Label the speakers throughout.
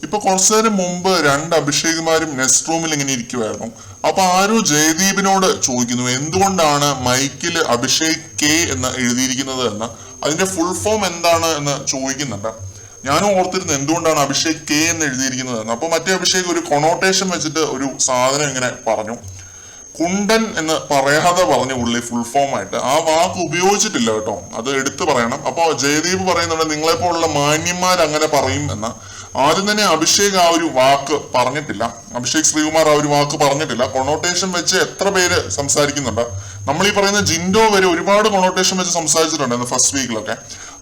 Speaker 1: ഇപ്പൊ കുറച്ചു നേരം മുമ്പ് രണ്ട് അഭിഷേകുമാരും നെസ്റ്റ് റൂമിൽ ഇങ്ങനെ ഇരിക്കുവായിരുന്നു. അപ്പൊ ആരോ ജയദീപിനോട് ചോദിക്കുന്നു എന്തുകൊണ്ടാണ് മൈക്കിൽ അഭിഷേക് കെ എന്ന് എഴുതിയിരിക്കുന്നത് എന്ന്, അതിന്റെ ഫുൾ ഫോം എന്താണ് എന്ന് ചോദിക്കുന്നുണ്ട്. ഞാനും ഓർത്തിരുന്നു എന്തുകൊണ്ടാണ് അഭിഷേക് കെ എന്ന് എഴുതിയിരിക്കുന്നത് എന്ന്. അപ്പൊ മറ്റേ അഭിഷേക് ഒരു കൊണോട്ടേഷൻ വെച്ചിട്ട് ഒരു സാധനം ഇങ്ങനെ പറഞ്ഞു. കുണ്ടൻ എന്ന് പറയാതെ പറഞ്ഞു പുള്ളി ഫുൾ ഫോം ആയിട്ട്. ആ വാക്ക് ഉപയോഗിച്ചിട്ടില്ല കേട്ടോ, അത് എടുത്തു പറയണം. അപ്പൊ ജയദീപ് പറയുന്നുണ്ട് നിങ്ങളെ പോലുള്ള മാന്യന്മാർ അങ്ങനെ പറയും എന്ന്. ആദ്യം തന്നെ അഭിഷേക് ആ ഒരു വാക്ക് പറഞ്ഞിട്ടില്ല, അഭിഷേക് ശ്രീകുമാർ ആ ഒരു വാക്ക് പറഞ്ഞിട്ടില്ല. കൊണോട്ടേഷൻ വെച്ച് എത്ര പേര് സംസാരിക്കുന്നുണ്ട്. നമ്മൾ ഈ പറയുന്ന ജിൻഡോ വരെ ഒരുപാട് കൊണോട്ടേഷൻ വെച്ച് സംസാരിച്ചിട്ടുണ്ട് ഫസ്റ്റ് വീക്കിലൊക്കെ.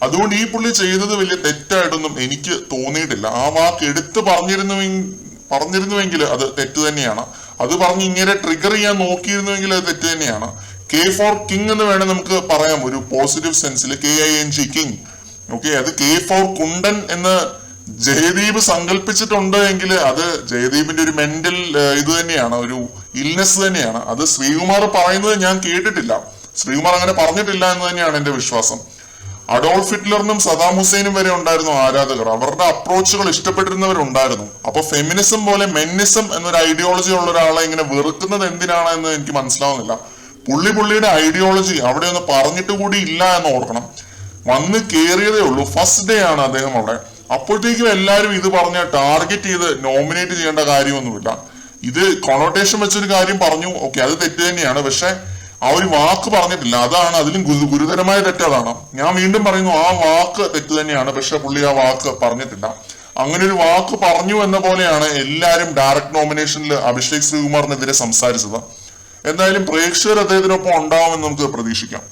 Speaker 1: അതുകൊണ്ട് ഈ പുള്ളി ചെയ്തത് വലിയ തെറ്റായിട്ടൊന്നും എനിക്ക് തോന്നിയിട്ടില്ല. ആ വാക്ക് എടുത്ത് പറഞ്ഞിരുന്നുവെങ്കിൽ അത് തെറ്റ് തന്നെയാണ്. അത് പറഞ്ഞ് ഇങ്ങനെ ട്രിഗർ ചെയ്യാൻ നോക്കിയിരുന്നുവെങ്കിൽ അത് തെറ്റ് തന്നെയാണ്. കെ ഫോർ കിങ് എന്ന് വേണം നമുക്ക് പറയാം ഒരു പോസിറ്റീവ് സെൻസിൽ, KING കിങ്. ഓക്കെ, അത് കെ ഫോർ കുണ്ടൻ എന്ന് ജയദീപ് സങ്കല്പിച്ചിട്ടുണ്ട് എങ്കിൽ അത് ജയദീപിന്റെ ഒരു മെന്റൽ ഇത് തന്നെയാണ്, ഒരു ഇൽനെസ് തന്നെയാണ്. അത് ശ്രീകുമാർ പറയുന്നത് ഞാൻ കേട്ടിട്ടില്ല, ശ്രീകുമാർ അങ്ങനെ പറഞ്ഞിട്ടില്ല എന്ന് തന്നെയാണ് എന്റെ വിശ്വാസം. അഡോൾഫ് ഹിറ്റ്ലറിനും സദാം ഹുസൈനും വരെ ഉണ്ടായിരുന്നു ആരാധകർ, അവരുടെ അപ്രോച്ചുകൾ ഇഷ്ടപ്പെട്ടിരുന്നവരുണ്ടായിരുന്നു. അപ്പൊ ഫെമിനിസം പോലെ മെന്നിസം എന്നൊരു ഐഡിയോളജി ഉള്ള ഒരാളെ ഇങ്ങനെ വെറുക്കുന്നത് എന്തിനാണ് എന്ന് എനിക്ക് മനസ്സിലാവുന്നില്ല. പുള്ളിയുടെ ഐഡിയോളജി അവിടെ ഒന്ന് പറഞ്ഞിട്ട് കൂടി ഇല്ല എന്ന് ഓർക്കണം. വന്ന് കേറിയതേ ഉള്ളൂ, ഫസ്റ്റ് ഡേ ആണ് അദ്ദേഹം അവിടെ. അപ്പോഴത്തേക്കും എല്ലാവരും ഇത് പറഞ്ഞ ടാർഗറ്റ് ചെയ്ത് നോമിനേറ്റ് ചെയ്യേണ്ട കാര്യമൊന്നുമില്ല. ഇത് കൊണോട്ടേഷൻ വെച്ചൊരു കാര്യം പറഞ്ഞു, ഓക്കെ അത് തെറ്റ് തന്നെയാണ്. പക്ഷെ ആ ഒരു വാക്ക് പറഞ്ഞിട്ടില്ല, അതാണ് അതിലും ഗുരുതരമായ തെറ്റ്. അതാണ് ഞാൻ വീണ്ടും പറയുന്നു, ആ വാക്ക് തെറ്റ് തന്നെയാണ്. പക്ഷെ പുള്ളി ആ വാക്ക് പറഞ്ഞിട്ടില്ല. അങ്ങനെ ഒരു വാക്ക് പറഞ്ഞു എന്ന പോലെയാണ് എല്ലാരും ഡയറക്ട് നോമിനേഷനിൽ അഭിഷേക് ശ്രീകുമാറിനെതിരെ സംസാരിച്ചത്. എന്തായാലും പ്രേക്ഷകർ അദ്ദേഹത്തിനൊപ്പം ഉണ്ടാവുമെന്ന് നമുക്ക് പ്രതീക്ഷിക്കാം.